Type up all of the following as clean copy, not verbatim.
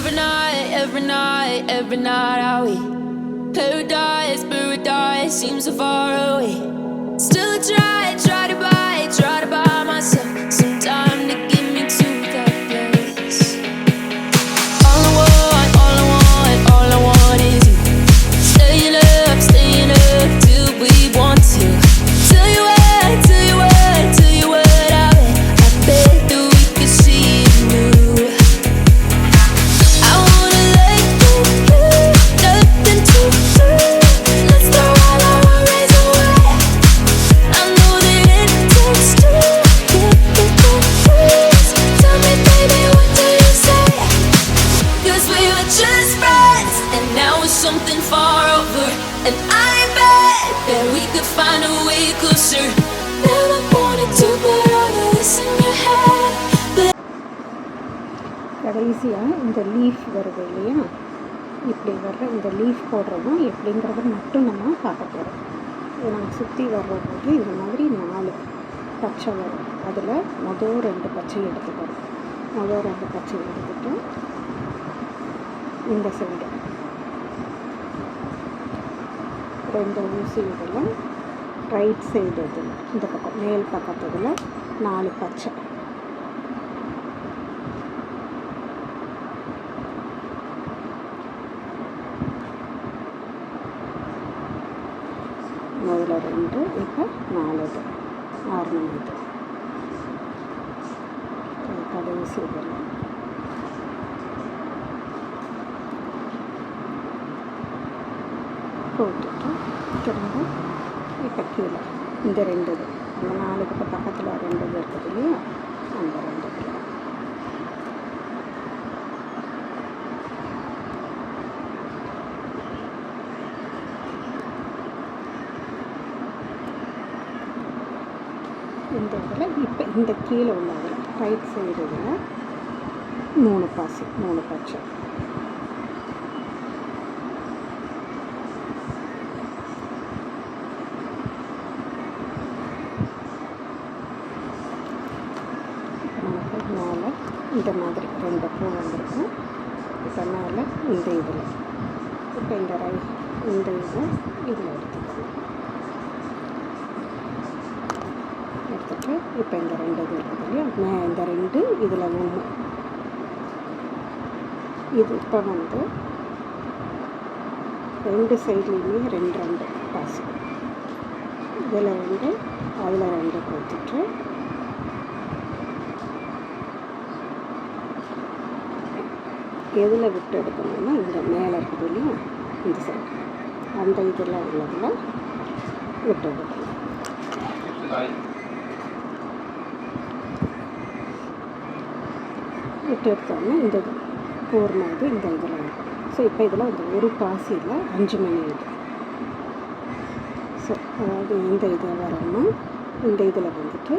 every night are we paradise seems so far away. Still try to buy myself some time to get me to that place. All I want is you. Staying up till we want to. Tell you what I bet that we could see it new. I wanna let you go, nothing to do. Let's throw all our worries away. I know that it takes two to get the confused. Tell me, baby, what do you say? 'Cause we were just friends, and now it's something far over. And I bet that we could find a way closer. Never wanted to put all of this in your head, but கடைசியாக இந்த leaf வருது இல்லையா, இப்படி வர்ற இந்த leaf போடுறதும் எப்படிங்கிறத மட்டும் நம்ம பார்க்க போகிறோம். இதை நம்ம சுற்றி வர்றபோது இந்த மாதிரி 4 பச்சை வரும். அதில் மொதல் 2 பச்சை எடுத்துக்கிறோம். மொதல் 2 பச்சை எடுத்துகிட்டு இந்த சைடு 2 ஊசி இதில் ரைட் சைடு இதில் இந்த பக்கம் மேல் பக்கத்தில் 4 பச்சை. முதல்ல 2, இப்போ 4 ஆரம்பிது. கடைசி இதில் போட்டுட்டு திரும்ப இப்போ கீழே இந்த 2 இது இந்த 4க்கு பக்கத்தில் 2 இது இருக்குது இல்லையா, அந்த 2 இதில் இந்த இதில் இப்போ இந்த கீழே உள்ள இதில் ரைட் சைடு இதில் 3 பாசி 3 பச்சை. மேலே இந்த மாதிரி 2 பூ வந்திருக்கும். இப்போ மேலே இந்த இதில் இப்போ இந்த இந்த இதில் எடுத்துக்கலாம். எடுத்துட்டு இப்போ இந்த 2 இது இருக்குது இல்லையா, இந்த 2 இதில் 1 இது இப்போ வந்து 2 சைட்லேயுமே 2 பாசி. இதில் 2 அதில் 2 கொடுத்துட்டு எதில் விட்டு எடுக்கணும்னா இந்த மேலே இருக்குது இல்லையா, இந்த சைடு அந்த இதில் உள்ளதில் விட்டு எடுக்கணும். விட்டு எடுத்தோம்னா இந்த இது பூர்ண இது இந்த இதில் இருக்கும். ஸோ இப்போ இதில் வந்து ஒரு பாசியில் 5 மணி இது. ஸோ அதாவது இந்த இதை வரணும், இந்த இதில் வந்துட்டு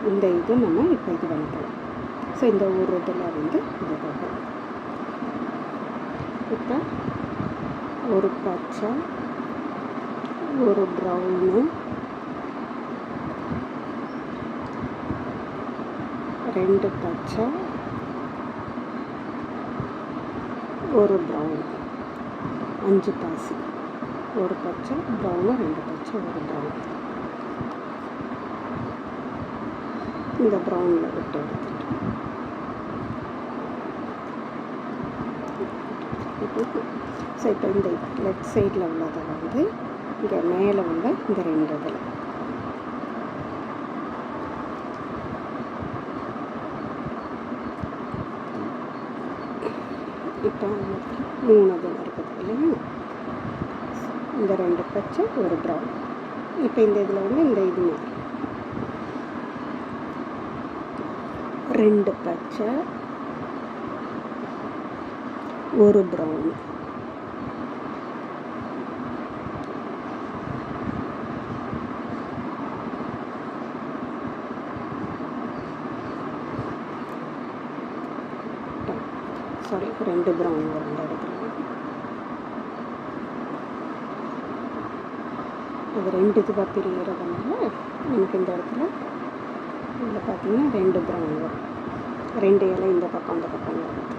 இந்த இது நம்ம இப்போ இது பண்ணிக்கலாம். ஸோ இந்த ஒரு இதில் வந்து இது பார்க்கலாம். இப்போ ஒரு பச்சை, ஒரு ப்ரௌனு, 2 பச்சை, ஒரு ப்ரௌன், 5 பாசி. ஒரு பச்சை, ப்ரௌனு, 2 பச்சை, ஒரு ப்ரௌன். இந்த ப்ரௌனில் விட்டு எடுத்துட்டு ஸோ இப்போ இந்த லெஃப்ட் சைடில் உள்ளதை வந்து இங்கே மேலே உள்ள இந்த 2 இதில் இப்போ 3 இதில் இருக்குது இல்லையா, இந்த 2 பச்சை, ஒரு ப்ரௌன். இப்போ இந்த இதில் வந்து இந்த இது மாதிரி 2 பச்சை, ஒரு ப்ரௌன். சாரி 2 ப்ரௌன் வரும் இந்த இடத்துல. அது 2 இதுவாக பிரிகிறதுனால நமக்கு இந்த இடத்துல இதில் பார்த்தீங்கன்னா 2 ப்ரௌன் வரும். 2 இலை இந்த பக்கம் அந்த பக்கம் வரும்.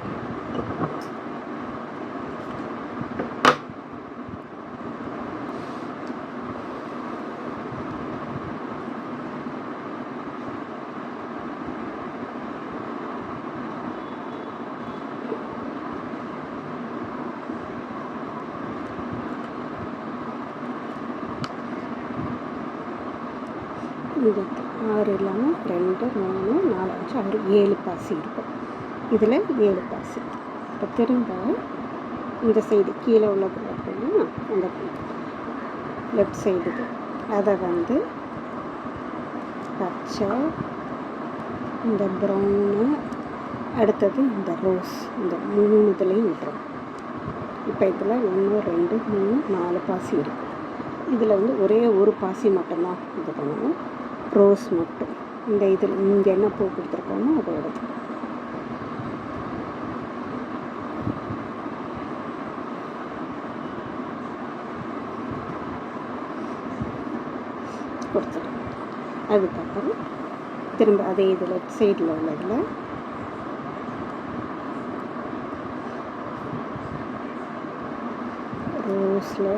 இது 6 இல்லாமல் 2, 3, 4, 5, 6, 7 பாசி இருக்கும். இதில் 7 பாசி. இப்போ திரும்ப இந்த சைடு கீழே உள்ளது பார்த்தீங்கன்னா அந்த லெஃப்ட் சைடு அதை வந்து பச்சை, இந்த ப்ரௌனு, அடுத்தது இந்த ரோஸ், இந்த 3 இதுலேயும் விட்டுரும். இப்போ இதில் 1, 2, 3, 4 பாசி இருக்குது. இதில் வந்து ஒரே ஒரு பாசி மட்டும்தான் இது பண்ணணும், ரோஸ் மட்டும். இந்த இதில் இங்கே என்ன பூ கொடுத்துருக்கோமோ அதோடது கொடுத்துடும். அதுக்கப்புறம் திரும்ப அதே இது லெஃப்ட் சைடில் உள்ளதில் ரோஸில்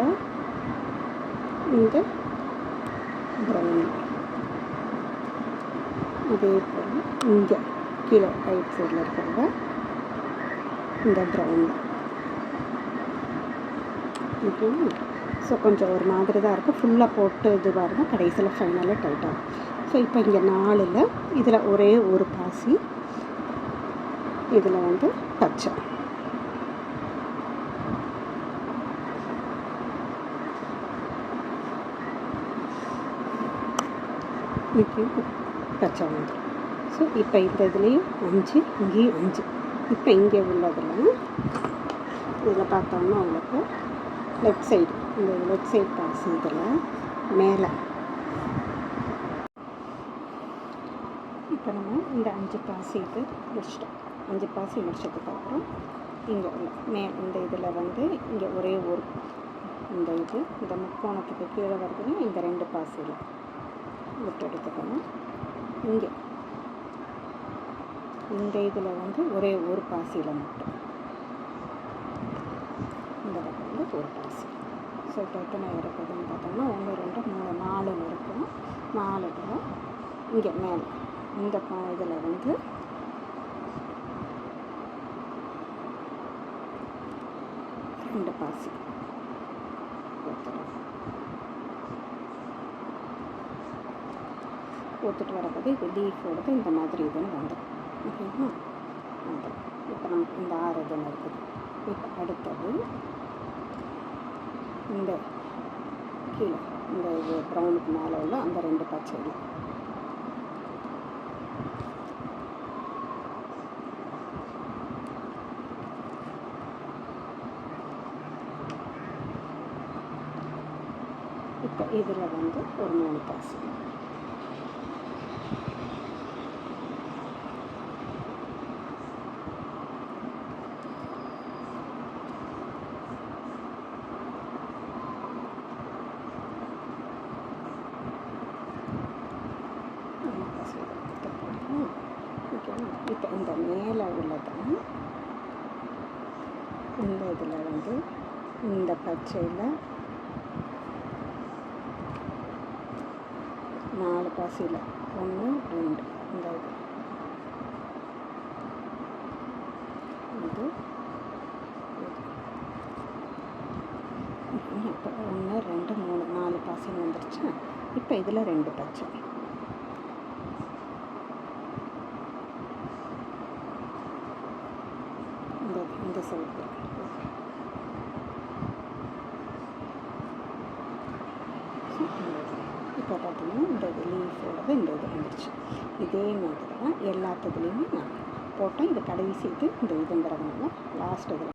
இந்த ப்ரௌன், அதே போல் இங்கே கீழே ரைட் சைடில் இருக்கிறத இந்த ப்ரௌன். ஓகேங்களா? ஸோ கொஞ்சம் ஒரு மாதிரி தான் இருக்கும். ஃபுல்லாக போட்டு இதுவாக இருந்தால் கடைசியில் ஃபைனலாக டைட்டாகும். ஸோ இப்போ இங்கே 4ல் இதில் ஒரே ஒரு பாசி, இதில் வந்து பச்சை. ஓகே, பச்சை வந்துடும். ஸோ இப்போ இந்த இதுலேயும் 5, இங்கேயும் 5. இப்போ இங்கே உள்ளதில் இதில் பார்த்தோம்னா உங்களுக்கு லெஃப்ட் சைடு, இந்த லெஃப்ட் சைடு பாசி இதில் மேலே இப்போ நம்ம இந்த 5 பாசி இது முடிச்சிட்டோம். 5 பாசி முடிச்சதுக்கப்புறம் இங்கே உள்ள இந்த இதில் வந்து இங்கே ஒரே ஒரு இந்த இது இந்த முக்கோணத்துக்கு கீழே வருதுன்னா இந்த 2 பாசியில் விட்டு எடுத்துக்கணும். இங்கே இந்த இதில் வந்து ஒரே ஒரு பாசியில் மட்டும் இந்த பக்கம் வந்து ஒரு பாசி. ஸோ இப்போ எத்தனை இருக்குதுன்னு பார்த்தோம்னா 1, 2, 3, 4 இருக்கும். 4 இதில் இங்கே மேலே இந்த இதில் வந்து ரெண்டு பாசி ஊற்றுட்டு வரப்போது இது லீஃபோடது இந்த மாதிரி இதுன்னு வந்துடும். ஓகேங்களா? வந்துடும். இப்போ நமக்கு இந்த 6 இதுன்னு இருக்குது. இப்போ அடுத்தது இந்த கீழே இந்த இது ப்ரௌனுக்கு மேலே உள்ள அந்த 2 பச்சையில் இப்போ இதில் வந்து ஒரு 3 பாசி. இப்போ இந்த மேலே உள்ளதான் இந்த இதில் வந்து இந்த பச்சையில் 4 பாசியில் 1, 2 இந்த இது இப்போ 1, 2, 3 4 பாசின்னு வந்துருச்சு. இப்போ இதில் 2 பச்சை. இந்த சைடு இப்போ பார்த்தீங்கன்னா இந்த இது லீஃபோடது இந்த இது வந்துடுச்சு. இதே மாதிரி தான் எல்லாத்துலேயுமே நான் போட்டேன். இது கடைசி இது இந்த இதுங்கிறதுனால லாஸ்ட் இதில்